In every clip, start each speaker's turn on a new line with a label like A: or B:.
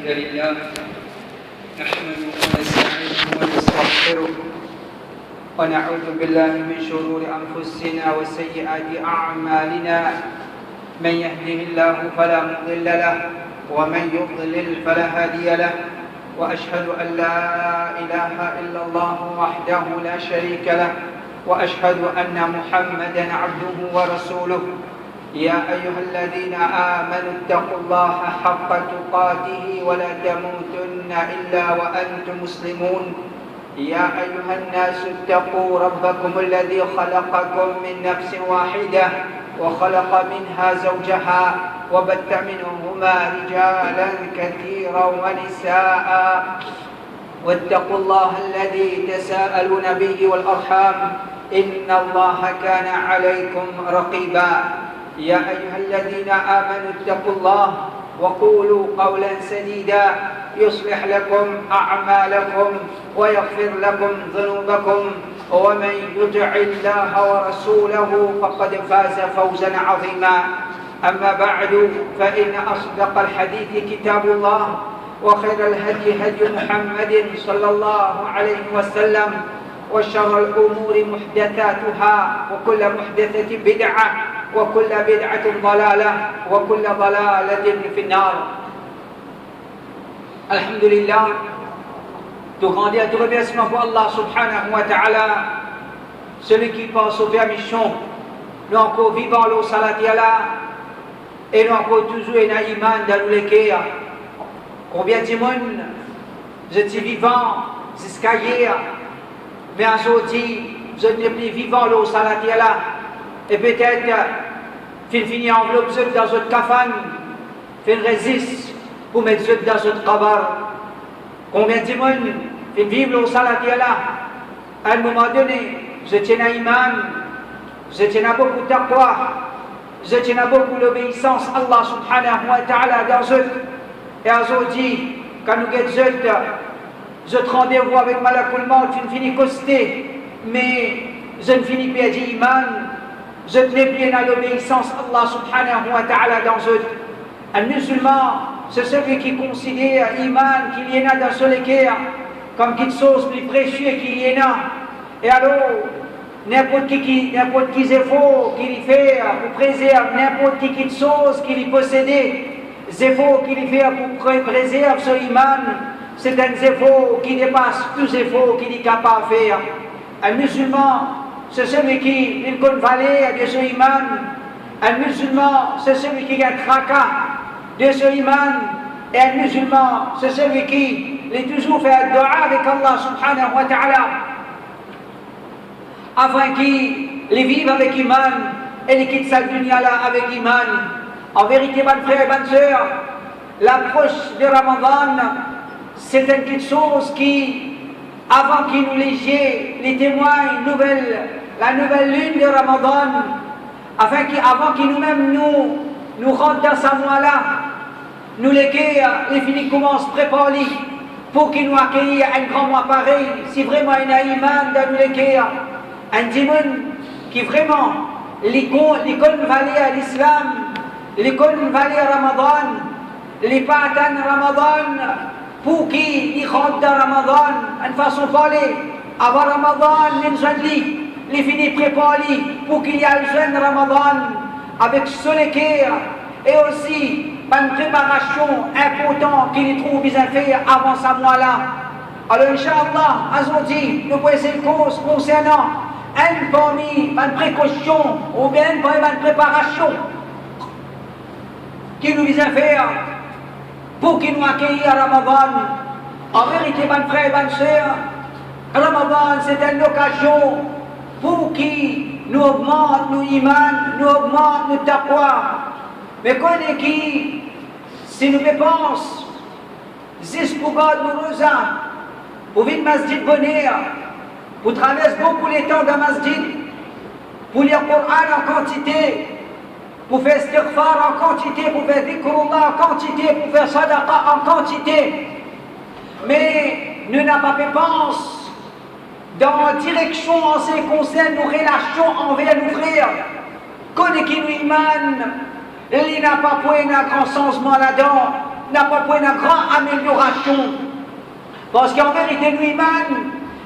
A: الحمد لله نحمده ونستعينه ونستغفره ونعوذ بالله من شرور أنفسنا وسيئات أعمالنا. من يهده الله فلا مضل له ومن يضلل فلا هادي له، وأشهد أن لا إله إلا الله وحده لا شريك له، وأشهد أن محمدا عبده ورسوله. يا أيها الذين آمنوا اتقوا الله حق تقاته ولا تموتن إلا وأنتم مسلمون. يا أيها الناس اتقوا ربكم الذي خلقكم من نفس واحدة وخلق منها زوجها وبث منهما رجالا كثيرا ونساء، واتقوا الله الذي تساءلون به والأرحام إن الله كان عليكم رقيبا. يا أيها الذين آمنوا اتقوا الله وقولوا قولا سديدا يصلح لكم أعمالكم ويغفر لكم ذنوبكم، ومن يطع الله ورسوله فقد فاز فوزا عظيما. أما بعد، فإن أصدق الحديث كتاب الله، وخير الهدي هدي محمد صلى الله عليه وسلم، وشر الأمور محدثاتها، وكل محدثة بدعة، وكل بدعة ضلالة، وكل ضلالة في النار. Alhamdulillah, tout grandeur et tout remerciement pour Allah subhanahu wa ta'ala, celui qui pense aux permissions, nous encore vivant l'eau salati Allah, et nous encore toujours un iman dans le kéa. Combien de monde, je suis vivant jusqu'à hier, mais aujourd'hui, je n'ai plus vivant l'eau salati Allah, et peut-être, finir enveloppe dans votre kafan, fin résiste, pour mettre dans votre kabar. Combien de monde vivre au salati Allah? À un moment donné, je tiens à iman, je tiens à beaucoup de taqwa, je tiens à beaucoup d'obéissance à Allah subhanahu wa ta'ala dans eux. Et aujourd'hui, quand nous guettons, je te rendez-vous avec Malakul Maut, je ne finis costé, mais je ne finis pas d'iman, je n'ai plus à l'obéissance à Allah subhanahu wa ta'ala dans eux. Un musulman, c'est celui qui considère l'iman qu'il y en a dans ce léguer comme quelque chose plus précieux qu'il y en a. Et alors, n'importe qui zéfo qu'il y fait pour préserver n'importe qui quelque chose qu'il y possédait, zéfo qu'il y fait pour préserver ce iman, c'est un zéfo qui dépasse tout zéfo qu'il est capable de faire. Un musulman, c'est celui qui il connaît valer de ce iman. Un musulman, c'est celui qui a un tracas de ce iman. Et un musulman, c'est celui qui est toujours fait un dua avec Allah subhanahu wa ta'ala, afin qu'il vive avec iman et qu'il quitte sa dunya là avec iman. En vérité, bonnes frères et bonnes sœurs, l'approche de Ramadan, c'est quelque chose qui, avant qu'il nous légier les témoins, la nouvelle lune de Ramadan, avant qu'il nous-mêmes nous rentrent dans sa mois-là, nous les finis commencent à préparer pour qu'ils nous accueillent un grand mois pareil. Si vraiment il y a un iman dans nous les un dimanche qui vraiment l'école valait à l'islam, l'école valait à Ramadan, les patins Ramadan, pour qu'ils rentrent dans Ramadan, une façon de parler, avant Ramadan, les finis préparer pour qu'il y ait le jeune Ramadan avec ce léguer et aussi une préparation importante qu'il trouve bien fait avant ce mois-là. Alors, Inch'Allah, aujourd'hui, nous pouvons essayer de cause concernant une précaution ou bien une préparation qui nous vient faire pour qu'il nous accueille à Ramadan. En vérité, mes frères et mes sœurs, Ramadan, c'est une occasion pour qu'il nous augmente nos iman, nous augmente nos taqwa. Mais qu'on est qui, si nous dépensons, jusqu'au bas de nos rosins, pour vivre masjid bonheur, pour traverser beaucoup les temps dans masjid, pour lire le Coran en quantité, pour faire istighfar en quantité, pour faire dhikrullah en quantité, pour faire sadaqa en quantité. Mais nous n'avons pas dépense dans la direction en ce qui concerne nos relations envers nos frères. Qu'on est qui nous iman, il n'a pas pris un grand changement là-dedans, n'a pas pris un grand amélioration. Parce qu'en vérité, nous, iman,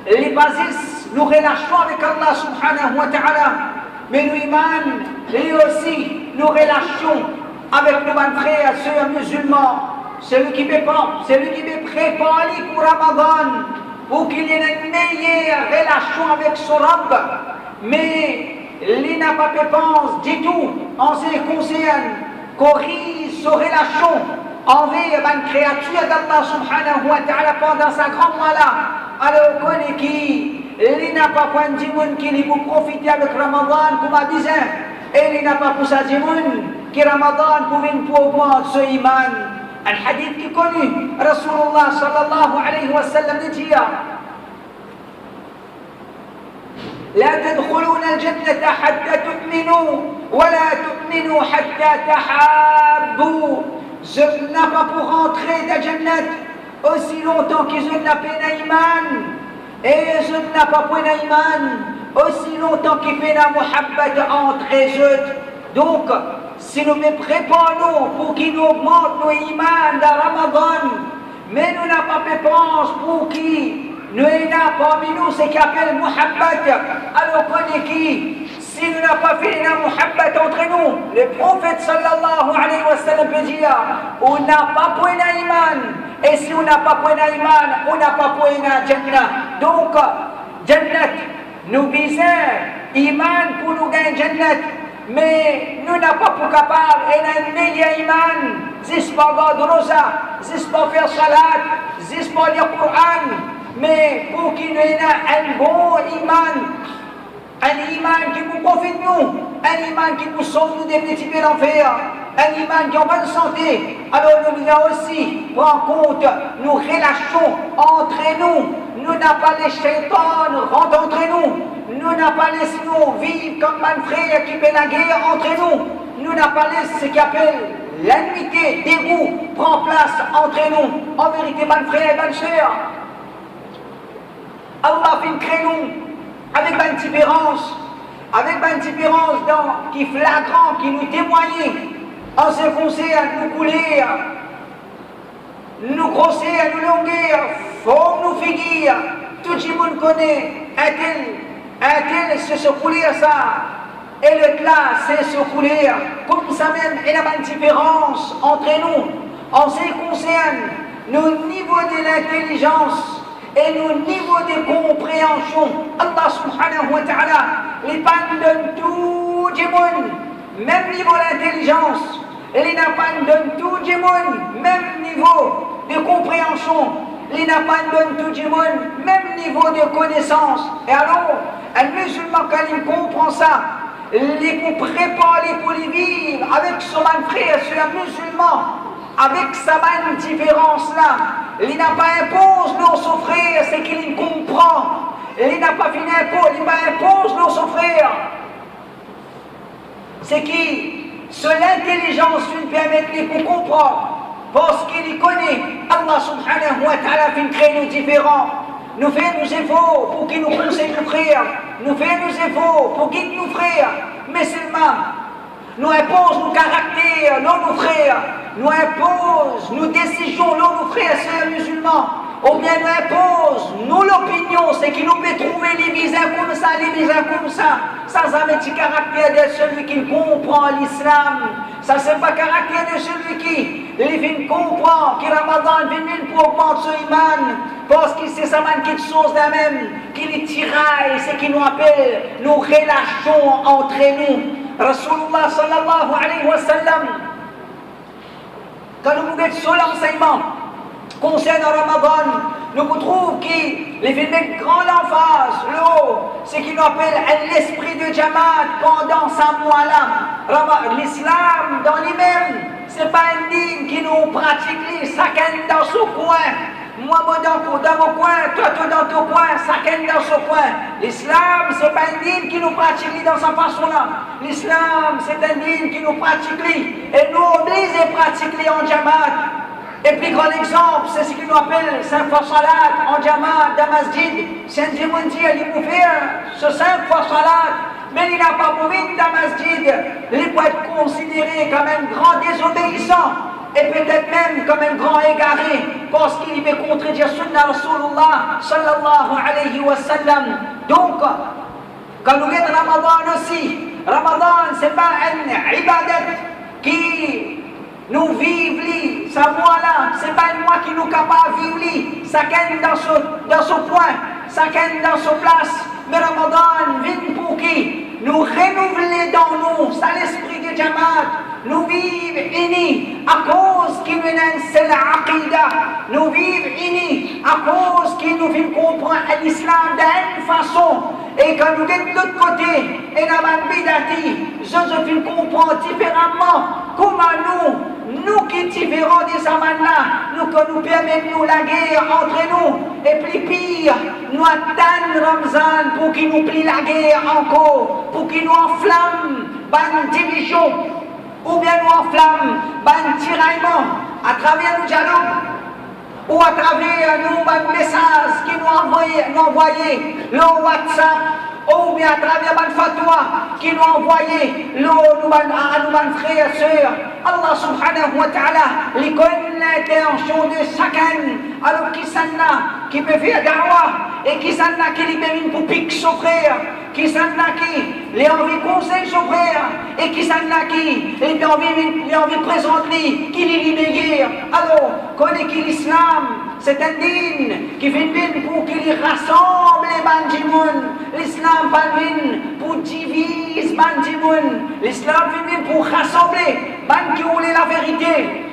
A: les bases, nous relâchons avec Allah subhanahu wa ta'ala. Mais nous, iman, et aussi, nous relâchons avec nos frères, ceux musulmans. Celui qui me prépare pour Ramadan, pour qu'il y ait une meilleure relation avec son Rabb. Mais il n'a pas de pense du tout en ce qui concerne corrige sa relation envers une créature d'Allah subhanahu wa ta'ala pendant sa grande mois-là. Alors on connaît il n'a pas point de monde qui vous profiter avec Ramadan comme à 10 ans. Et il n'a pas pour ça de monde qui Ramadan pouvait pour augmenter ce iman. Un hadith qui est connu, Rasulullah sallallahu alayhi wa sallam dit لا تدخلون الجنة حتى تؤمنوا ولا تؤمنوا حتى تحابوا. Je n'ai pas pour rentrer dans la Jannat aussi longtemps que je n'ai pas iman. Et je n'ai pas pour iman aussi longtemps qu'il y a muhabbat entre eux. Donc, si nous nous préparons pour qu'il nous augmente nos iman dans Ramadan, mais nous n'avons pas de pense pour qui nous n'avons parmi nous ce qu'on appelle muhabbat, alors qu'on est qui? Si nous n'avons pas fait un muhabbat entre nous, le prophète sallallahu alayhi wa sallam peut dire on n'a pas pour un iman, et si on n'a pas pour un iman, on n'a pas pour un jannah. Donc, jannat, nous visons iman pour nous gagner jannat. Mais nous n'avons pas pour capable un meilleur iman, juste pour garder rosa, juste pour faire salat, juste pour lire le Coran, mais pour qu'il y ait un bon iman, un iman qui nous profite nous, un iman qui nous sauve des petits pieds d'enfer, un iman qui est en bonne santé. Alors nous devons aussi prendre compte, nous relâchons entre nous, nous n'avons pas les shaitans rentrent entre nous. Nous n'avons pas laissé nous vivre comme un frère qui fait la guerre entre nous. Nous n'avons pas laissé ce qu'on appelle l'amitié, dégoût, prend place entre nous. En vérité, mon frère et bonne sœur, Allah fait créer nous avec une différence qui est flagrant, qui nous témoigne en ce qui concerne nous couler, nous grossir, nous longuir, forme nous figure. Tout le monde connaît un tel c'est se couler ça, et le là c'est se couler. Comme ça même, il y a une différence entre nous en ce qui concerne nos niveaux de l'intelligence et nos niveaux de compréhension. Allah subhanahu wa ta'ala, les pannes de tout le monde, même niveau d'intelligence, et les pannes de tout le monde, même niveau de compréhension. Les napans donnent tout le monde, même niveau de connaissance. Et alors, un musulman, quand il comprend ça, il pour préparer pour les vivre avec son frère, c'est un musulman, avec sa même différence-là. Il n'a pas imposé nos frère, c'est qu'il comprend. Il n'a pas fini il impose nos frère. C'est qui, seule l'intelligence lui permet de comprendre. Parce qu'il connaît, Allah subhanahu wa ta'ala fait créer nous différents. Nous fait nos efforts pour qu'il nous conseille nos frères. Nous fait nos efforts pour qu'il nous frères. Mais seulement, nous impose nos caractères, nos frères. Nous impose nos décisions, nos frères, sœurs musulmans. Ou bien nous impose nous l'opinion, c'est qu'il nous peut trouver les visins comme ça, sans un petit caractère de celui qui comprend l'islam. Ça, c'est pas le caractère de celui qui comprend que Ramadan vient pour augmenter son iman, parce que c'est ça qui est chose d'un même, qui les tiraille, c'est qui nous appelle, nous relâchons entre nous. Rasulullah sallallahu alayhi wa sallam, quand nous mettons sur l'enseignement, concernant Ramadan, nous trouvons qu'il les films de grande emphase, ce qu'il nous appelle l'esprit de Jamaat pendant 5 mois-là. L'islam dans lui-même, ce n'est pas un digne qui nous pratique, chacun dans son coin. Moi, dans mon coin, toi dans ton coin, chacun dans son coin. L'islam, ce n'est pas un digne qui nous pratique dans sa façon-là. L'islam, c'est un digne qui nous pratique, et nous oblige à pratiquer en Jamaat. Et puis, grand exemple, c'est ce qu'il nous appelle 5 fois salat en Jamaat, dans masjid. Saint Djimondi, il nous fait ce 5 fois salat, mais il n'a pas pour venir dans masjid. Il peut être considéré comme un grand désobéissant, et peut-être même comme un grand égaré. parce qu'il veut contredire Sunna Rasulullah sallallahu alayhi wa sallam. Donc, quand nous regardons Ramadan aussi, Ramadan, ce n'est pas une ibadat qui nous vivons, ça mois-là, ce n'est pas un mois qui nous capable de vivre, chacun dans son point, chacun dans son place. Mais Ramadan vient pour qui? Nous renouveler dans nous, c'est l'esprit de Jamaat. Nous vivons unis à cause qu'il nous a c'est l'aqida. Nous vivons unis à cause qu'il nous fait comprendre l'islam d'une façon. Et quand nous sommes de l'autre côté, et dans la bidati, je fais comprendre différemment comment nous qui sommes différents des amans-là, nous que nous permettons la guerre entre nous, et puis pire, nous attendons Ramzan pour qu'il nous plie la guerre encore, pour qu'il nous enflamme une division, ou bien nous enflamme un tiraillement à travers le dialogue, ou à travers nous un message qui nous envoyé le WhatsApp, ou bien à travers un fatwa qui nous envoyé à nos frères et sœurs. Allah subhanahu wa ta'ala, il connaît l'intention de chacun. Alors qui s'en a qui peut faire da'wah, et qui s'en a qui libère pour piquer son frère, qui s'en a qui les envie de conseiller son frère, et qui s'en a qui les envie de présenter, qui les libère. Alors, connaît qui l'islam, c'est un dîne qui vient pour qu'il rassemble les bandimoun. L'islam vient pour diviser les bandimoun. L'islam vient pour rassembler les qui voulaient la vérité.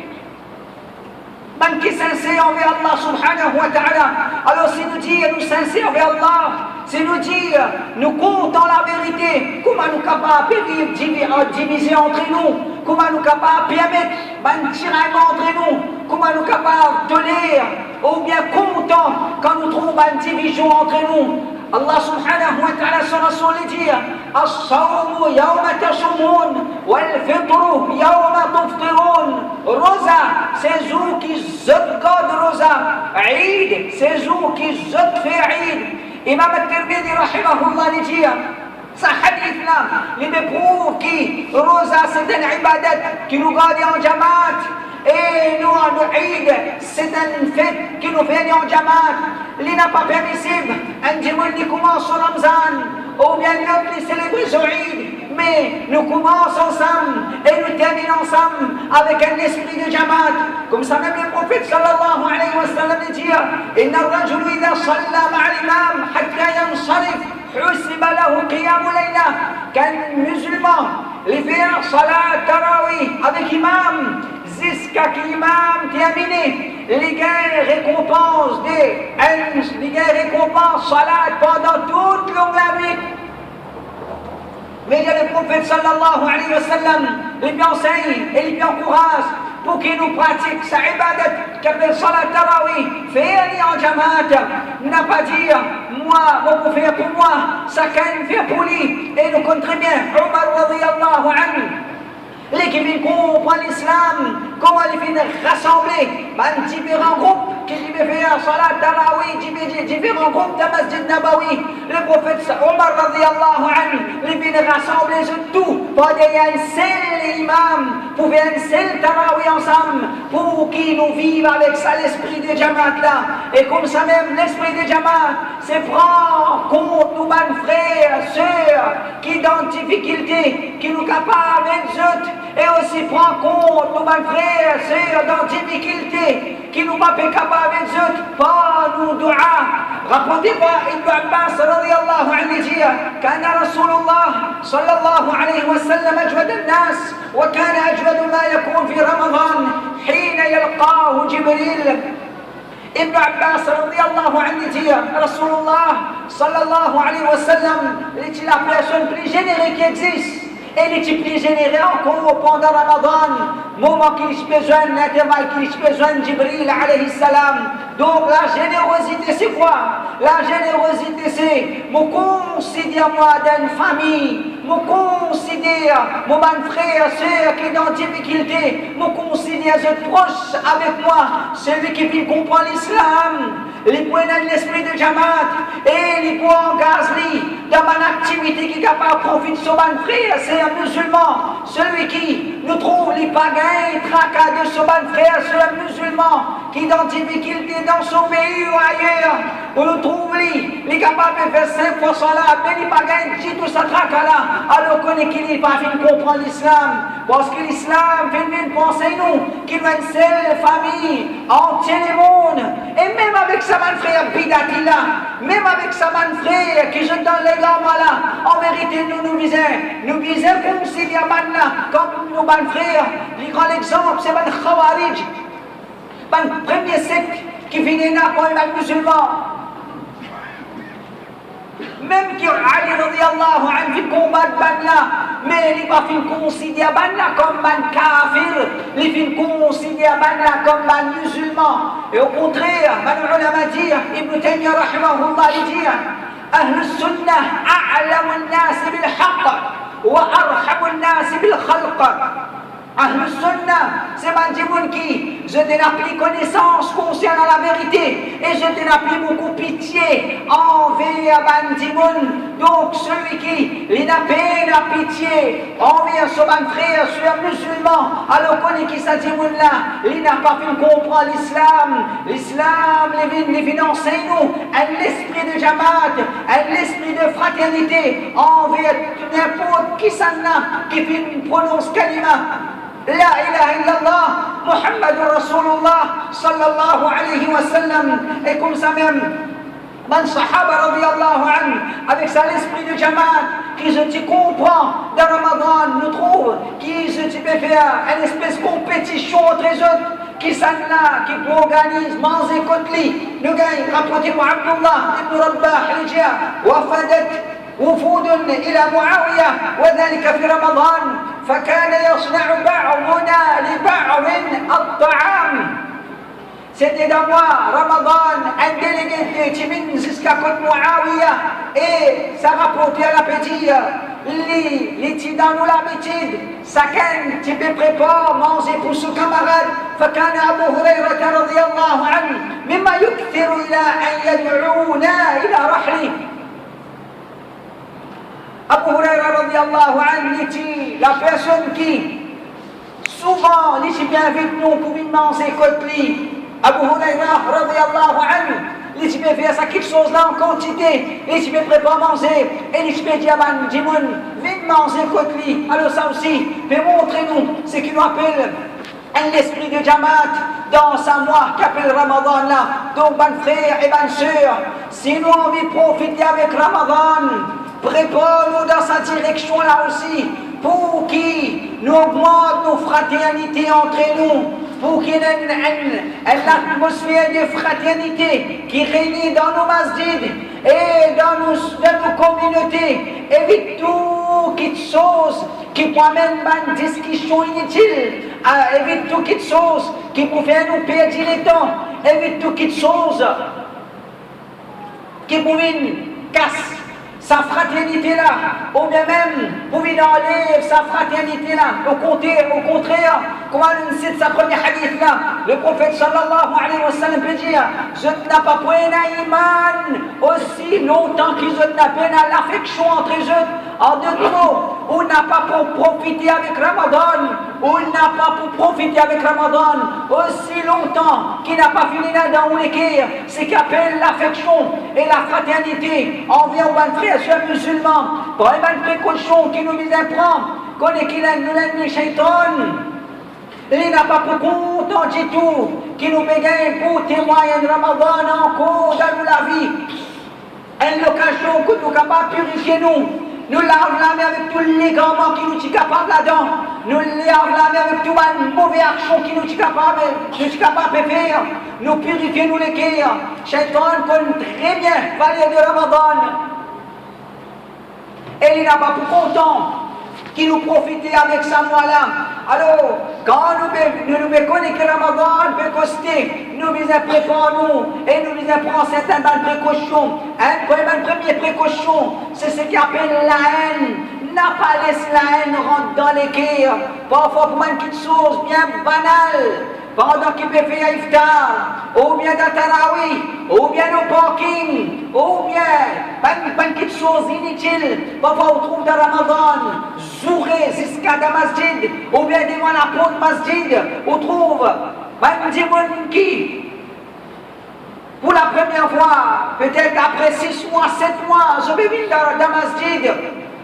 A: Man qui est sincère envers Allah subhanahu wa ta'ala. Alors si nous disons nous sincères envers Allah, si nous disons nous comptons la vérité, comment nous capables de diviser entre nous, comment nous capables de permettre un tiraillement entre nous, comment nous capables de lire, ou bien content quand nous trouvons une division entre nous. Allah subhanahu wa ta'ala son Rasul dit As-sawmu yawma tasumun wal-fitru yawma tuftirun. Rosa, c'est jour qui zot God Rosa. Eid, c'est jour qui zot fait Eid. Imam al-Tirmidhi rahimahullah dit ça hadith là, il me prouve que Rosa c'est une ibadat qui nous garde en jamaat. Et nous, Eid, c'est une fête qui nous fait en jamaat. Il n'est pas permissible. Un dimanche qui commence au Ramzan, ou bien l'autre qui célèbre Eid. Mais nous commençons ensemble et nous terminons ensemble avec un esprit de jamaat. Comme ça même le prophète sallallahu alayhi wa sallam dit Inna ar-rajulu idha salla ma'a l'imam hatta yansarif husiba lahu qiyamu layla. Qu'un musulman, il fait salat tarawih avec imam, jusqu'à que l'imam terminé, les gains récompense les gains récompense salat pendant toute longue nuit. Mais il y a le prophète sallallahu alayhi wa sallam, il lui enseigne et il lui encourage pour qu'il nous pratique sa ibadat qu'appelle salat tarawih, faire en jamaat, n'a pas dire moi, on peut faire pour moi, chacun fait pour lui. Et nous comptons très bien, Omar radiyallahu anhu, les qui viennent comprendre l'islam, comment ils viennent rassembler différents groupes qui viennent faire salat tarawih, différents groupes de Masjid Nabawi. Le prophète Omar radiyallahu anhu, ils viennent rassembler tout pour qu'il y ait un seul imam, pour faire un seul tarawih ensemble, pour qu'ils nous vivent avec ça l'esprit de Jamaat là. Et comme ça même, l'esprit de Jamaat, c'est prendre compte nos frères, sœurs, qui dans difficulté, qui nous capables d'être, et aussi prendre compte nos frères, sœurs dans difficulté, qui nous pas capables d'être, par nos doigts. Rapportez-moi Ibn Abbas radiyallahu anhu dit كان رسول الله صلى الله عليه وسلم أجود الناس وكان أجود ما يكون في رمضان حين يلقاه جبريل. Ibn Abbas radiyallahu anhu dit Rasulullah sallallahu alayhi wa sallam est la personne plus générée qui existe. Elle est plus générée encore pendant Ramadan, moment qu'il a besoin, l'intervalle qu'il a besoin de Jibril alayhi salam. Donc la générosité c'est quoi? La générosité c'est me considère moi d'une famille, me considère mon frère, sœur qui est dans difficulté, me considère je proche avec moi, celui qui vit comprendre l'islam. Il peut dans l'esprit de Jamaat et il peut engager dans une activité qui est capable de profiter de son frère, c'est un musulman, celui qui nous trouvons les pagains, tracas de ce bon frère, ce musulman, qui ont des difficultés dans son pays ou ailleurs, où nous trouvons les capables de faire 5% là, mais les pagains disent tout ça tracas là, alors qu'on est qu'il n'est pas fait de comprendre l'islam, parce que l'islam fait une pensée nous, qu'il y a une seule famille, entière le monde, et même avec sa bon frère Bidati là, même avec sa bon frère qui jette dans les gamins là, en vérité nous visons comme si diamant là, comme nos bon frères, les grands exemples, c'est le Khawarij, le premier secte qui finit là pour les musulmans. Même qui Ali radiallahu anhu fait combattre Banna, mais il va faire considérer Banna comme un kafir, il fait considérer Banna comme un musulman. Et au contraire, les ulama disent, Ibn Taymiyyah rahimahullah dit, أهل السنة أعلم الناس بالحق وأرحم الناس بالخلق. Ahlus Sunnah, c'est un gens qui, je n'ai plus connaissance concernant la vérité et je n'ai plus beaucoup pitié envers Bandimoun. Donc celui qui, il n'a pas la pitié envers son frère, son musulman, alors qu'on est qui s'adimoun là, il n'a pas pu comprendre l'islam. L'islam, les enseigne nous, un esprit de jamaat, un esprit de fraternité envers n'importe qui s'en a, qui prononce kalima. لا إله إلا الله محمد رسول الله صلى الله عليه وسلم. Et comme ça même, Ben Sahaba radiallahu anhu, avec ça l'esprit de Jamaat, qui je te comprends dans Ramadan, nous trouve, qui je te peut faire une espèce de compétition entre les autres, qui s'en là, qui organise, manger Kotli, nous gagnons, rapporté par Abdullah ibn Rabbah, Hijja, wafadat وفود إلى معاوية وذلك في رمضان فكان يصنع بعضنا لبعض الطعام. C'était dans moi, Ramadan, un délégué de Timin jusqu'à côté Muawiyah et ça rapportait à l'appétit. Les tidans ont l'habitude, chacun tu peux préparer, manger pour son camarade. فكان أبو هريرة رضي الله عنه مما يكثر إلى أن يدعونا إلى رحله. Abu Huraira radiallahu anhu dit la personne qui souvent dit bien vite nous pour manger Kotli. Abu Huraira radiallahu anhu dit bien faire ça quelque chose là en quantité et tu peux préparer manger et tu peux dire à Jimoun viens manger Kotli. Alors ça aussi mais montrez-nous ce qui nous appelle un esprit de Jamaat dans sa mois qu'appelle Ramadan là. Donc bon frère et bonne sœur, si nous avons envie de profiter avec Ramadan, prépare-nous dans sa direction là aussi, pour qu'il nous augmente nos fraternités entre nous, pour qu'il y ait une atmosphère de fraternité qui règne dans nos masjids et dans nos communautés. Évite tout quelque chose qui peut amener une discussion inutile, évite tout quelque chose qui peut faire nous perdre le temps, évite tout quelque chose qui peut casser sa fraternité là, ou bien même pour enlever sa fraternité là. Au contraire, comme on cite sa première hadith là, le prophète sallallahu alayhi wa sallam peut dire, je n'ai pas pris un iman aussi longtemps qu'ils n'ont pas l'affection entre eux. En deux mots, on n'a pas pour profiter avec Ramadan, on n'a pas pour profiter avec Ramadan aussi longtemps qu'il n'a pas fini là dans l'équerre, c'est qu'appelle l'affection et la fraternité envers un frère sur musulman. Pour une précaution qui nous vise à prendre, qu'on est qu'il a l'ennemi shaitan, il n'a pas pour content du tout, qui nous bégaye pour témoigner de Ramadan encore dans la vie. Une occasion que nous sommes capables de purifier nous. Nous lavons la main avec tous les gamins qui nous sont capables là-dedans. Nous lavons la main avec toute une mauvaise action qui nous sont capables de faire. Nous purifions nous les cœurs. Shaitan connaît très bien valeur de Ramadan. Et il n'a pas pour content qui nous profite avec sa mois-là. Alors, quand nous connaissons que Ramadan peut coster, nous nous préparons et nous prendre certaines bonnes précautions. Une première précaution, c'est ce qu'on appelle la haine. N'a pas laissé la haine rentrer dans les cœurs. Parfois, pour une petite chose bien banale, pendant qu'il peut faire iftar, ou bien dans Tarawi, ou bien au parking, ou bien pas quelque chose inutile, parfois on trouve dans Ramadan, zouré jusqu'à la masjid, ou bien devant la porte masjid, on trouve des gens qui, pour la première fois, peut-être après 6 mois, 7 mois, je vais venir dans la masjid,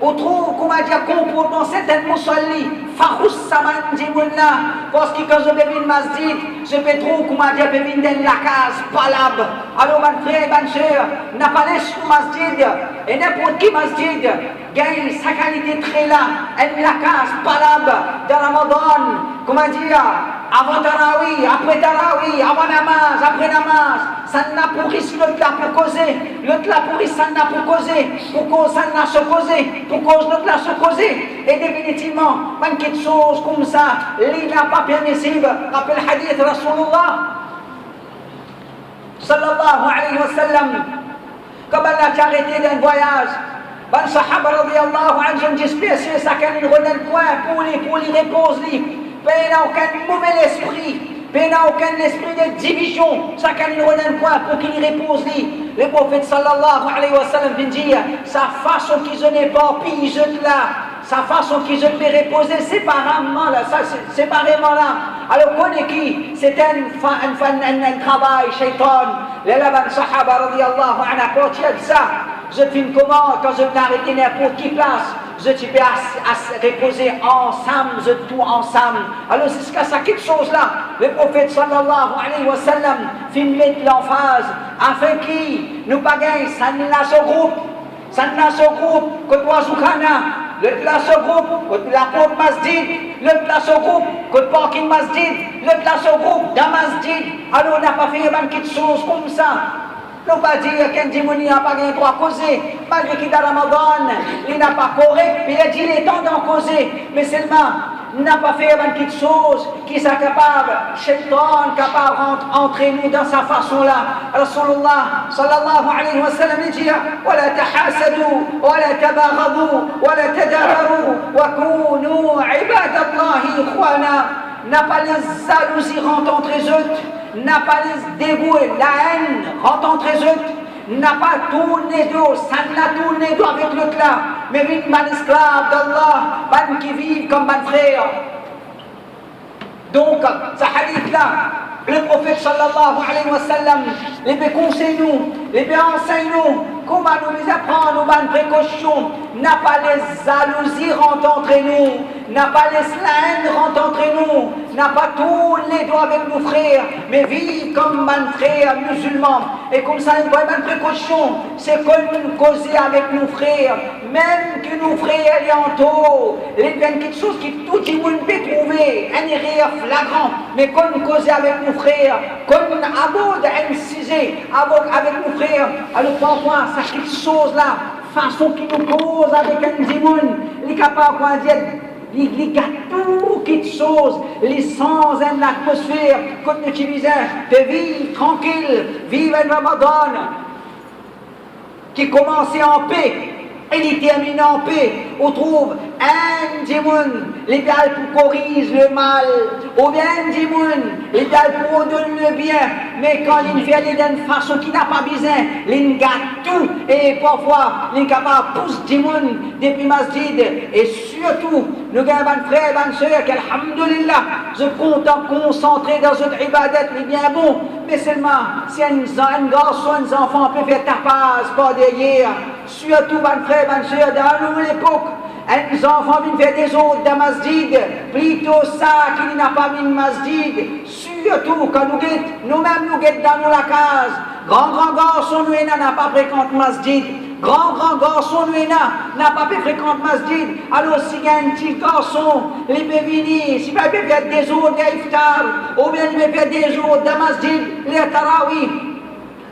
A: on trouve, comment dire, comportement certains musalli, farous saman dimouna, parce que quand je vais venir masjid, je peux trouver, comment dire, je vais venir dans la case, palab. Alors, mon frère, ma soeur, n'a pas laissé le masjid, et n'importe qui masjid, gagne sa qualité très là, et la case, palab, dans Ramadan, comment dire, avant Tarawi, après Tarawi, avant namaz, après namaz, ça n'a pour risque, l'autre là pour causer, l'autre là pour risque, ça n'a pour causer, pour cause, ça n'a se causer, pour cause, l'autre là se causer, et définitivement, pas quelque chose comme ça, il n'a pas permissible, rappelle le hadith Rasulullah, sallallahu alayhi wa sallam, comme elle a arrêté d'un voyage, ban sahaba radiyallahu anhu, j'espère que ça can une redonne point pour les repose-les. Il n'a aucun mauvais esprit, il n'a aucun esprit de division, ça can une redonne point pour qu'il repose-les. Le prophète sallallahu alayhi wa sallam vient dire, sa façon qu'ils n'est pas pis là, sa façon qu'ils se fait reposer séparément là, ça séparément là. Alors connaît qui? C'est un travail, shaitan. Les laban sahaba radiyallahu anhu, à partir de ça, je fais comment quand je n'arrête n'importe qui place, je te peux à reposer ensemble, je tout ensemble. Alors c'est ce que ça quelque chose là. Le prophète sallallahu alayhi wa sallam fait mettre l'emphase afin qu'il nous bagaille, ça n'a ce groupe, que toi Zoukana. Le place au groupe, la porte masjid, le place au groupe, le parking masjid, le place au groupe, dans masjid. Alors on n'a pas fait une petite chose comme ça. On ne peut pas dire qu'un démoni n'a pas gagné droit à causer, malgré qu'il est dans Ramadan, il n'a pas correct, puis il a dit il est temps d'en causer, mais seulement, il n'a pas fait une petite chose qui soit capable, shaitan, capable d'entrer nous dans sa façon-là. Rasulullah, sallallahu alayhi wa sallam, il dit وَلَا تَحَاسَدُوا وَلَا تَبَاغَضُوا وَلَا تَدَابَرُوا وَكُونُوا عِبَادَ اللَّهِ إِخْوَانًا. N'a pas les jalousies rentrent entre eux, n'a pas les dévoués, la haine rentre entre eux, n'a pas tourné dos, ça n'a tourné dos avec l'autre là, mais vite man esclave d'Allah, man qui vit comme man frère. Donc, ce hadith là, le prophète sallallahu alayhi wa sallam, les peut conseiller nous, les peut enseigner nous, comment nous apprendre nos précautions, n'a pas les jalousies rentrent entre nous, n'a pas les haines rentrent entre nous, n'a pas tous les doigts avec nos frères, mais vivre comme un frère musulman. Et comme ça, une bonne précaution, c'est comme causer avec nos frères, même que nos frères y en tôt, les quelque chose qui tout le monde peut trouver, un erreur flagrant, mais comme causer avec nos frères, comme abord d'inciser avec nos frères, alors parfois, ça quelque chose là, façon qui nous cause avec un démon, il est capable de dire, il y a tout quelque chose, les sans une atmosphère, comme nous utilisons, de vivre tranquille, vivre un Ramadan, qui commence en paix, et il termine en paix. On trouve un démon, l'idéal pour corriger le mal, ou bien un démon, l'idéal pour donner le bien, mais quand il fait d'une façon qui n'a pas besoin, il gâte tout, et parfois, il est capable de pousser démon depuis masjid, et surtout, nous avons un frère, une soeur, qu'alhamdulillah, je compte concentrer dans une ibadat, il est bien bon, mais seulement, si un garçon, un enfant peut faire tapas par derrière, surtout un frère, une soeur, dans l'époque, un enfant vient faire des autres dans masjid, plutôt ça qu'il n'a pas mis masjid, surtout quand nous-mêmes nous guettons dans la case, grand garçon, nous n'a pas fréquenté masjid, grand garçon, nous n'a pas fréquenté masjid, alors s'il y a un petit garçon, il peut venir, s'il peut faire des autres d'iftar, ou bien il peut faire des autres dans masjid, les tarawih.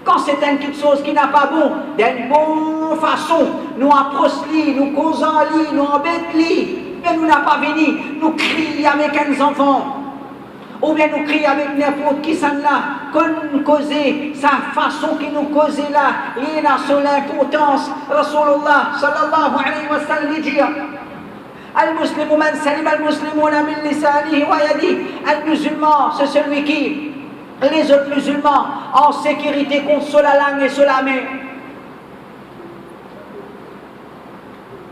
A: Quand c'est une petite chose qui n'a pas bon, d'une bonne façon, nous approchons, nous causons, nous embêtons, mais nous n'avons pas venu, nous crions avec un enfant, ou bien nous crions avec n'importe qui s'en là, qu'on nous cause, sa façon qui nous cause là, il y a son importance. Rasulullah sallallahu alayhi wa sallam dit, Al-Muslimu man salim al-Muslimuna min lisanihi wa yadihi. Un musulman, c'est celui qui, les autres musulmans, en sécurité contre sur la langue et sur la main.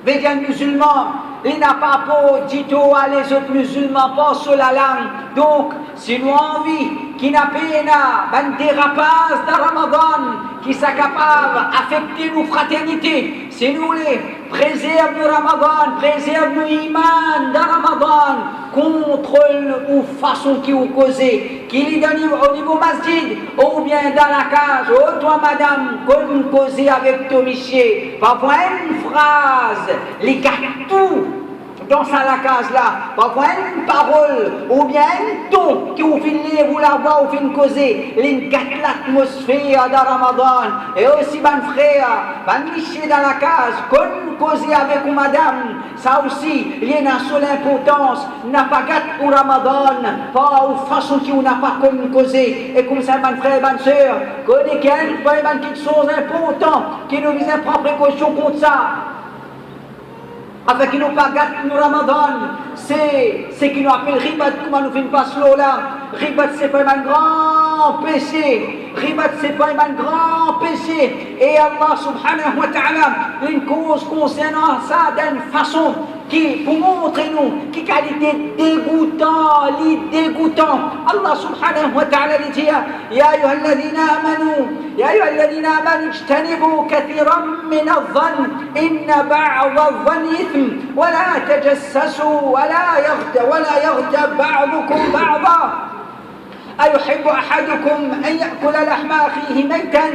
A: Veut dire un musulman, il n'a pas pour dire à les autres musulmans pas sur la langue. Donc, si nous avons envie qu'il n'a pas un dérapage de Ramadan qui soit capable d'affecter nos fraternités, si nous voulons préserver le Ramadan, préserver l'iman de Ramadan, contrôle ou façon qui vous causez, qu'il y donne au niveau masjid, ou bien dans la cage, oh toi madame, comme causer avec ton monsieur, parfois une phrase, les gars, tout dans la case là, parfois une parole ou bien un ton qui vous finit vous la voix ou fin causer, les gâte l'atmosphère de Ramadan et aussi ban frère, ban miché dans la case, comme causer avec vous madame, ça aussi, il y a une seule importance, n'a pas gâte pour Ramadan, pas ou façon qui vous n'a pas comme causer, et comme ça ban frère, ban soeur, connaît qu'elle, pas ban quelque chose important, qui nous vise à prendre précaution contre ça. Avec qui nous pas gâte nous Ramadan, c'est qui nous appelle ribat, comment nous finissons pas slow là. Ribat c'est pas un grand péché. Ribat c'est pas un grand péché. Et Allah subhanahu wa ta'ala, une cause concernant ça d'une façon qui, pour montrer nous, qui qualité dégoûtant, Allah subhanahu wa ta'ala dit, Ya ayyuhalladhina amanu, Ya ayyuhalladhina amanu, ijtanibu kathiran min adh-dhann, inna ba'da adh-dhanni ithm. ولا تجسسوا ولا يغتب بعضكم بعضا أيحب أحدكم أن يأكل لحم أخيه ميتا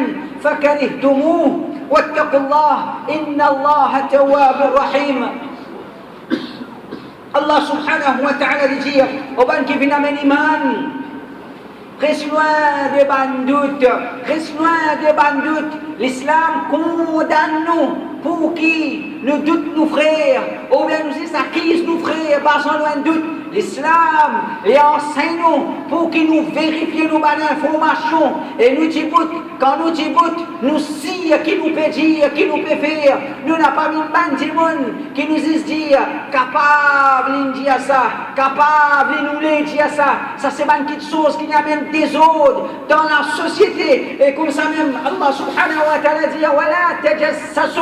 A: فكرهتموه واتقوا الله إن الله تواب رحيم. الله سبحانه وتعالى dit وبان كيف نعمل إيمان reste loin des bandoutes, reste loin des bandoutes. L'islam condamne nous pour qui nous doute nos frères, ou bien nous accuse nos frères, pas sans loin de doute. L'islam les enseigne nous pour qu'ils nous vérifions nos bonnes informations et nous disons, quand nous disons, nous sire qui nous peut dire, qui nous peut faire. Nous n'avons pas mis de monde qui nous dit capable de dire ça, capable de nous dire ça. Ça c'est une petite chose qui amène des autres dans la société. Et comme ça même, Allah subhanahu wa ta'ala dit Wala tajassasu,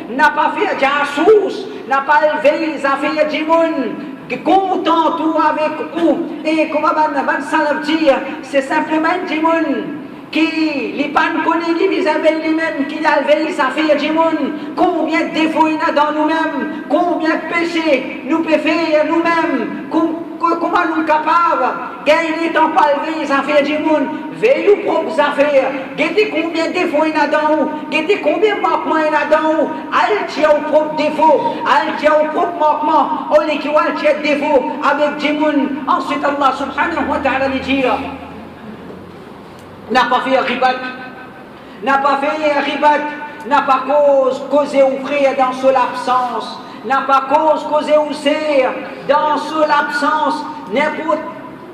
A: n'a pas fait jassous, n'a pas élevé les affaires du monde. Content tout avec vous. Et comme Van Salaf dit, c'est simplement du monde qui les pas connaît vis-à-vis lui-même, qui a élevé les affaires du monde. Combien de défauts il y a dans nous-mêmes, combien de péchés nous pouvons faire nous-mêmes. Comment nous sommes capables de gagner tant pas lever les affaires du monde, veillez aux propres affaires, guettez combien de défauts il y a dans vous, guettez combien de manquements il y a dans vous, allez aux propres défauts, allez aux propres manquements, allez qui ont des défauts avec du monde. Ensuite Allah subhanahu wa ta'ala dit n'a pas fait ribat, n'a pas fait ribat, n'a pas causé aux frères dans son absence. N'a pas causé ou serre dans son absence, n'importe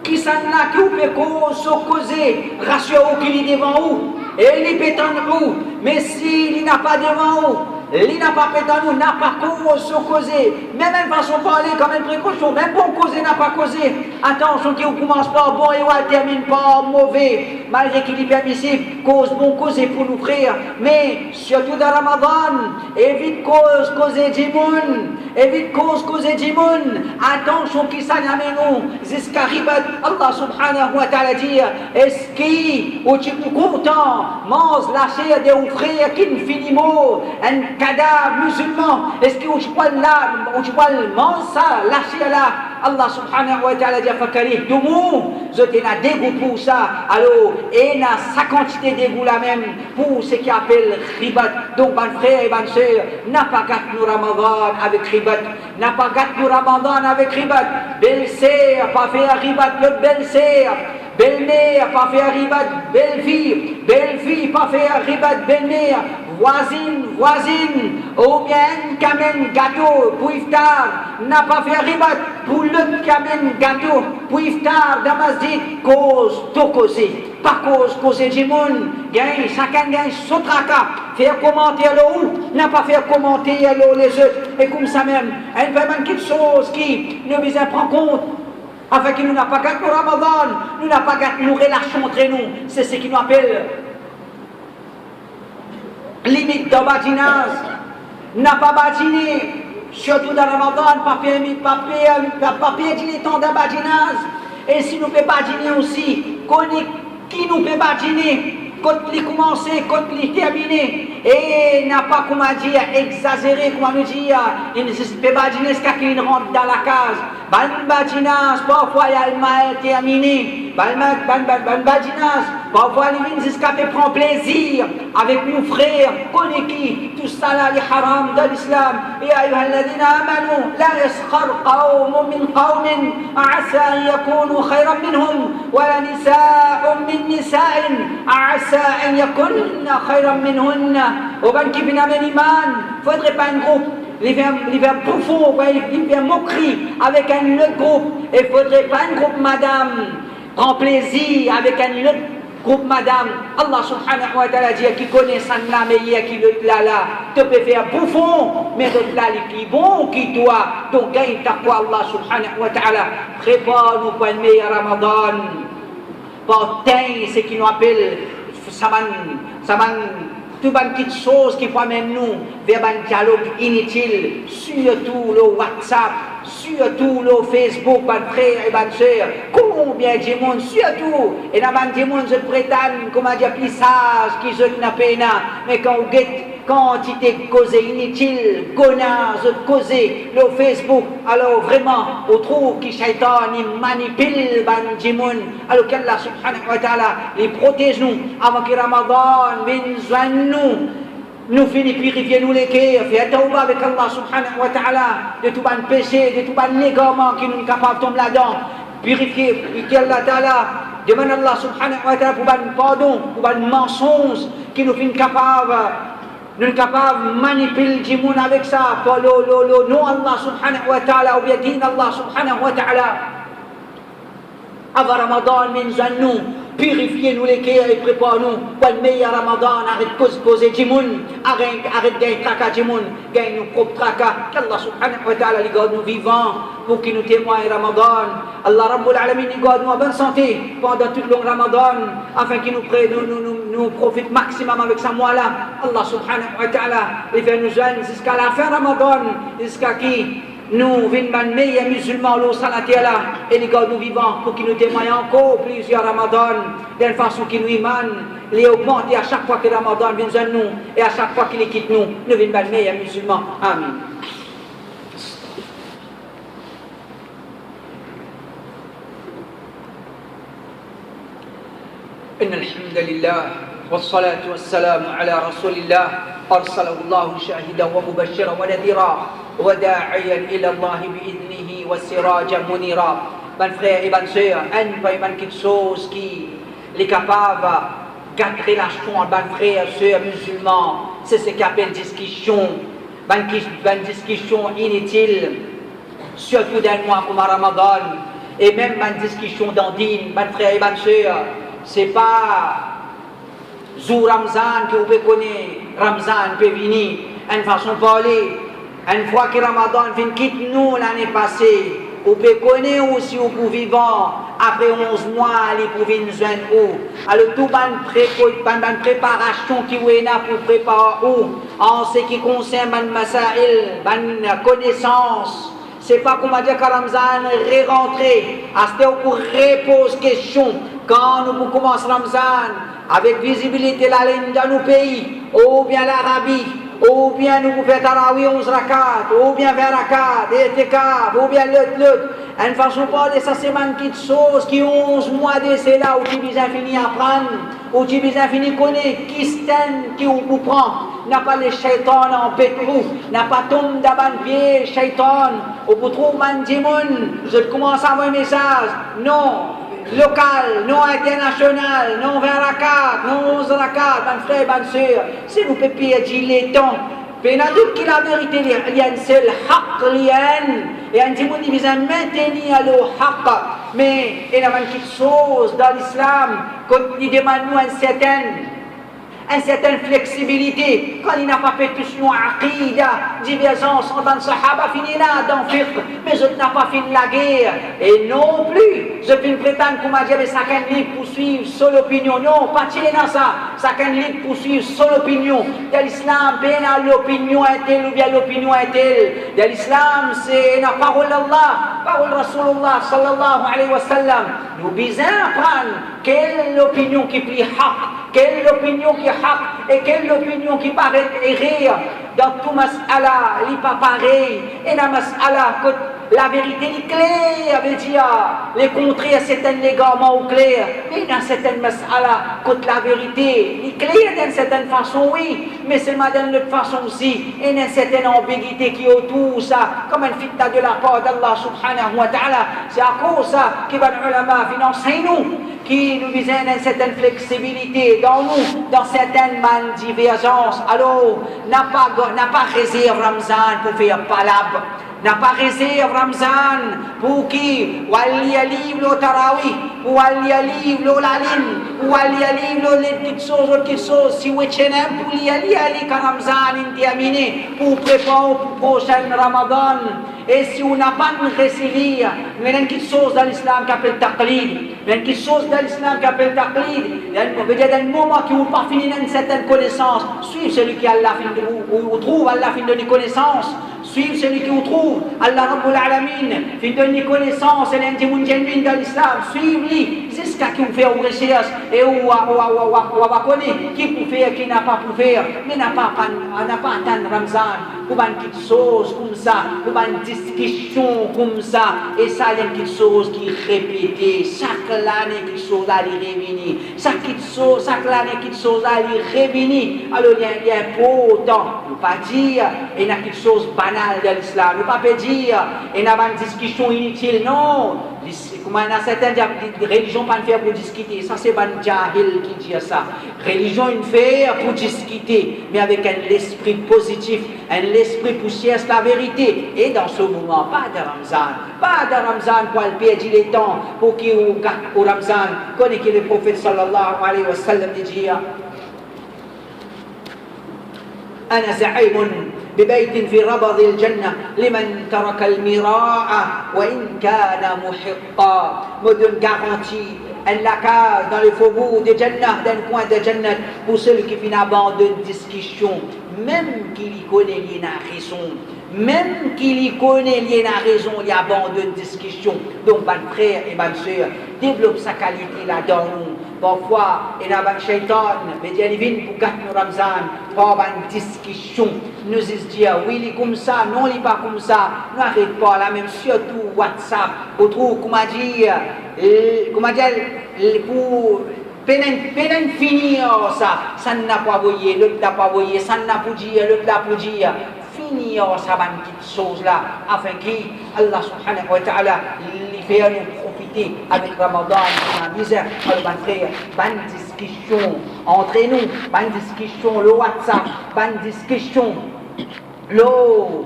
A: qui s'en a qui peut causer, rassurez-vous qu'il est devant vous, et il est en vous, mais s'il n'a pas devant vous, il n'a pas pété nous, n'a pas causé, même façon de parler comme une précaution, même bon causer n'a pas causé. Attention qu'il ne commence pas bon et ne termine pas mauvais, malgré qu'il est permissible, cause bon causer pour nous frères, mais surtout dans Ramadan, évite causer du monde, évite causer du monde, attention qu'il s'en amène nous, jusqu'à ribat, Allah subhanahu wa ta'ala dit, est-ce qu'il, ou tu es content, mange la chair des frères qui ne finit mot, un cadavre musulman, est-ce que tu peux manger ça, lâcher là? Allah subhanahu wa ta'ala dit Fakari, tout le monde, je t'ai dégoût pour ça. Alors, et n'a sa quantité de dégoût là même pour ce qui appelle ribat. Donc, mon frère et ma soeur, n'a pas gâté nous Ramadan avec ribat, n'a pas gâté nous Ramadan avec ribat. Belle-sœur, pas faire ribat, l'autre belle-sœur. Belle-mère, pas faire ribat, belle-fille, pas faire ribat, belle-mère. voisine, ou bien qui amène gâteau pour iftar, n'a pas fait ribat pour l'autre qui amène gâteau pour iftar dans masjid, cause, tout causer. Pas causer du monde, chacun gagne son tracas, faire commenter l'eau, n'a pas fait commenter l'eau les autres, et comme ça même, elle fait même quelque chose qui nous besoin prendre compte. Afin que nous n'avons pas gâté le Ramadan, nous n'avons pas gâté nos relations entre nous. C'est ce qui nous appelle limite de badinage. N'a pas badiné, surtout dans le Ramadan, pas dîner tant de badinage. Et si nous ne pouvons pas dîner aussi, qui nous peut badiner? Quand il commence, quand il termine, et n'a pas, comment dire, exagéré, comment nous dire, il ne peut pas badiner jusqu'à qu'il rentre dans la case. Ban badinage, parfois il y a le mal terminé. Ban badinage, parfois il vient jusqu'à prendre plaisir avec nos frères, connaît qui, tout ça là, les haram de l'islam. Et ayyuhalladhina amanu, la yaskhar qawmun min qawmin, a'asa an yakunu khayran minhum, wa la nisa'un min nisa'in, a'asa an yakunna khayran minhunna. Au ban qui vient avec l'iman, faudrait pas un groupe. Il vient profond, il vient moquerie avec un autre groupe. Il ne faudrait pas un groupe madame prend plaisir avec un autre groupe madame. Allah subhanahu wa ta'ala dit qui connaît ça là, mais qui l'autre là, tu peux faire profond, mais l'autre là, il est plus bon qui toi. Donc, gagne ta quoi Allah subhanahu wa ta'ala. Prépare-nous pour le meilleur Ramadan. Portez ce qui nous appelle Saman. Tout une petite chose qui promène nous vers un dialogue inutile, surtout le WhatsApp, surtout le Facebook, mes frères et mes sœurs. Combien de monde, surtout, et dans des gens je prétends, comment dire, plus sage, qui je n'ai pas, mais quand vous guettez quantité de causes inutiles, connards, de causes, le Facebook, alors vraiment, on trouve que Shaitan il manipule les gens, alors qu'Allah subhanahu wa ta'ala les protège nous, avant que Ramadan vienne nous finit purifier nous les cœurs, faire tauba avec Allah subhanahu wa ta'ala, de tout ban péché, de tout ban légalement qui nous est capable de tomber là-dedans, purifier, Allah ta'ala, demande Allah subhanahu wa ta'ala pour ban pardon, pour ban mensonge qui nous finit capable. Nous sommes capables de manipuler le monde avec ça, pour le nom Allah subhanahu wa ta'ala, ou bien din Allah subhanahu wa ta'ala. Avant Ramadan, nous purifiez nous les cœurs et prépare-nous pour le meilleur Ramadan. Arrête de causer du monde, arrête de gagner tracas du monde, gagne nos propres tracas. Qu'Allah subhanahu wa ta'ala, les garde nous vivants pour qu'ils nous témoignent Ramadan. Allah Rabbul Alamin, les garde nous en bonne santé pendant tout le long Ramadan, afin qu'ils nous profitent maximum avec ce mois-là. Allah subhanahu wa ta'ala, il fait nous jeunes jusqu'à la fin Ramadan, jusqu'à qui nous venons meilleurs musulmans au Salatiala et les gars nous vivants pour qu'ils nous témoignent encore plusieurs Ramadan d'une façon qui nous émane, les augmenter à chaque fois que Ramadan vient à nous et à chaque fois qu'il les quitte nous venons meilleurs musulmans. Amen. إن الحمد لله والصلاة والسلام على رسول الله أرسله الله شاهدا ومبشرا ونذيرا وداعيا إلى الله بإذنه وسراجا منيرا. Mes frères et mes sœurs, quelque chose qui est capable de garder relation entre mes frères et sœurs musulmans, c'est ce qu'on appelle discussion, une discussion inutile, surtout dans le mois comme Ramadan, et même une discussion d'andine, mes frères et mes sœurs. C'est pas Zou Ramzan que vous pouvez connaître, Ramzan peut venir, une façon de parler. Une fois que Ramadan vient quitter nous l'année passée, vous pouvez connaître aussi où vous vivez, après 11 mois, les pour venir joindre où. Alors, tout une préparation qui vous est là pour préparer où, en ce qui concerne les masail, les connaissances. C'est pas qu'on va dire que Ramzan est rentré, c'était pour reposer question. Quand nous commençons Ramzan, avec visibilité la ligne dans nos pays, ou bien l'Arabie, ou bien nous pouvons faire Tarawi 11 rakat, ou bien 20 rakat, Etekab, ou bien l'autre. Une façon de parler, ça c'est une petite chose qui 11 mois de c'est là où tu as fini à apprendre, où tu as fini à connaître, qui stand, qui vous prend. N'a pas les shaitans en pétrou, n'a pas tombé dans le pied, shaitan, ou pour trouver un démon, je commence à avoir un message. Non. local, non international, non 20 rakat, non 11 rakat, ban frère, ban sœur, si vous pouvez dire les temps, penadut qui la vérité, il y a un seul haq, et un petit monde qui vient maintenir le haq, mais il y a quelque chose dans l'islam, quand il demande nous une certaine flexibilité. Quand il n'a pas fait question aqida, divergence entre les sahaba, fini là dans fiqh, mais je n'ai pas fini la guerre. Et non plus, je peux prétendre qu'on m'a dit que chacun libre pour suivre seule opinion. Non, pas tirer dans ça. Chacun libre pour suivre seule opinion. De l'islam, bien l'opinion est telle ou bien l'opinion est telle. De l'islam, c'est la parole d'Allah, parole Rasulullah sallallahu alayhi wa sallam. Nous besoin apprendre quelle opinion qui plie haq, quelle opinion qui est haq et quelle opinion qui paraît errer. Dans tout mas'ala, il n'est pas pareil. Et dans mas'ala, la vérité est claire, veut dire, les contraires, certains légalement ou clairs. Mais dans certaines mas'ala, quand la vérité est claire d'une certaine façon, oui, mais seulement d'une autre façon aussi. Et il y a une certaine ambiguïté qui est autour ça, comme un fitna de la part d'Allah subhanahu wa ta'ala. C'est à cause ça que les ulama financent nous, qui nous disent une certaine flexibilité dans nous, dans certaines divergences. Alors, n'a pas réserve Ramzan pour faire palabre. N'a pas réserve Ramzan pour qui ou aller livre le tarawih, ou aller livre le laline, ou aller livre les petites choses, si vous êtes pour y aller quand Ramzan est terminé, pour préparer le prochain Ramadan. Et si on n'a pas de récit, il y a une petite chose dans l'islam qui appelle taqlid. Il y a une petite chose dans l'islam qui appelle taqlid. On veut dire dans le moment qui n'ont pas fini une certaine connaissance, suivez celui qui Allah fin de vous trouve, Allah fin de les connaissances. Suivez celui qui vous trouve, Allah Rabbul Alamin, fin de les connaissances, et l'intime genuine dans l'islam. Suivez-lui, c'est ce qui vous fait aux recherches et où va connaître qui peut faire, qui n'a pas pu faire, mais n'a pas atteint Ramzan pour une petite chose comme ça, pour une discussion comme ça, et ça, il y a une petite chose qui est répétée, chaque année, quelque chose à les réunir, chaque année, quelque chose à les réunir. Alors, il y a un important, ne pas dire, il y a quelque chose de banal de l'islam, ne pas dire, il y a une discussion inutile, non. Comme il y a certaines religions pas faire pour discuter, ça c'est un jahil qui dit ça. Religion une faire pour discuter, mais avec un esprit positif, un esprit pour chercher la vérité. Et dans ce moment, pas de Ramzan pour le perdre les temps, pour qu'il y ait au Ramzan, connaît que le prophète sallallahu alayhi wa sallam dit أنا زعيم ببيت في ربض الجنة لمن ترك المراء وإن كان محقا. Me donne garantie la case dans le faubourg de Jannah, dans le coin de Jannah, pour celui qui finit abandonne discussion, même qu'il y connaît la raison. Même qu'il y connaît la raison, il abandonne discussion. Donc, mon frère et ma soeur, développe sa qualité là-dedans. Parfois, il y a un shaitan, mais il vient pour gâter le Ramzan, pour avoir une discussion. Nous disons, oui, il est comme ça, non, il n'est pas comme ça. Nous n'arrêtons pas là, même surtout WhatsApp. Vous trouvez, comment dire, pour peine finir ça n'a pas voyé, l'autre n'a pas voyé, ça n'a pas dit, l'autre n'a pas dit. Finir ça va une petite chose là, afin qu'Allah subhanahu wa ta'ala lui fait nous profiter avec Ramadan, la misère, mon frère, bonne discussion entre nous, bonne discussion, le WhatsApp, bonne discussion, le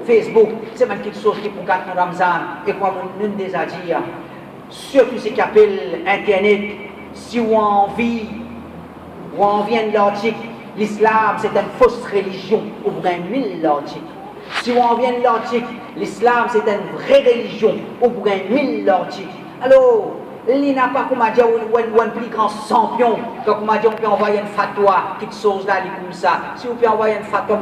A: Facebook, c'est une petite chose qui pour gâter le Ramzan, et comme nous déjà dit, surtout ce qui appelle Internet, si on a envie de l'article, l'islam c'est une fausse religion, ou bien 1000 l'article. Si on vient de l'article, l'islam c'est une vraie religion, ou bien 1000 l'article. Alors, il n'a pas comme dire un plus grand champion. Donc, on dit on peut envoyer une fatwa, quelque chose là, comme ça. Si on peut envoyer une fatwa,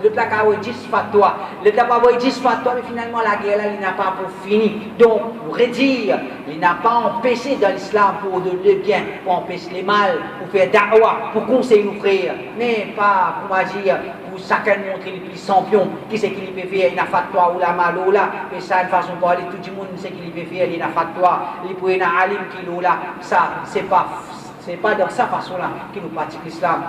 A: le plat a envoyé 10 fatwa. Le plat a envoyé 10 fatwa, mais finalement la guerre là, il n'a pas pour fini. Donc, pour redire, il n'a pas empêché dans l'islam pour donner le bien, pour empêcher les mal, pour faire da'wah, pour conseiller nos frères. Mais pas, pour dire, pour chacun montrer les plus champions, qui c'est qui peut faire, il a fatwa ou la malo là. Mais ça, une façon de parler, tout le monde sait qu'il peut faire, il a fatwa, il peut faire alim qui là. Ça, c'est pas dans sa façon là qu'il nous pratique l'islam.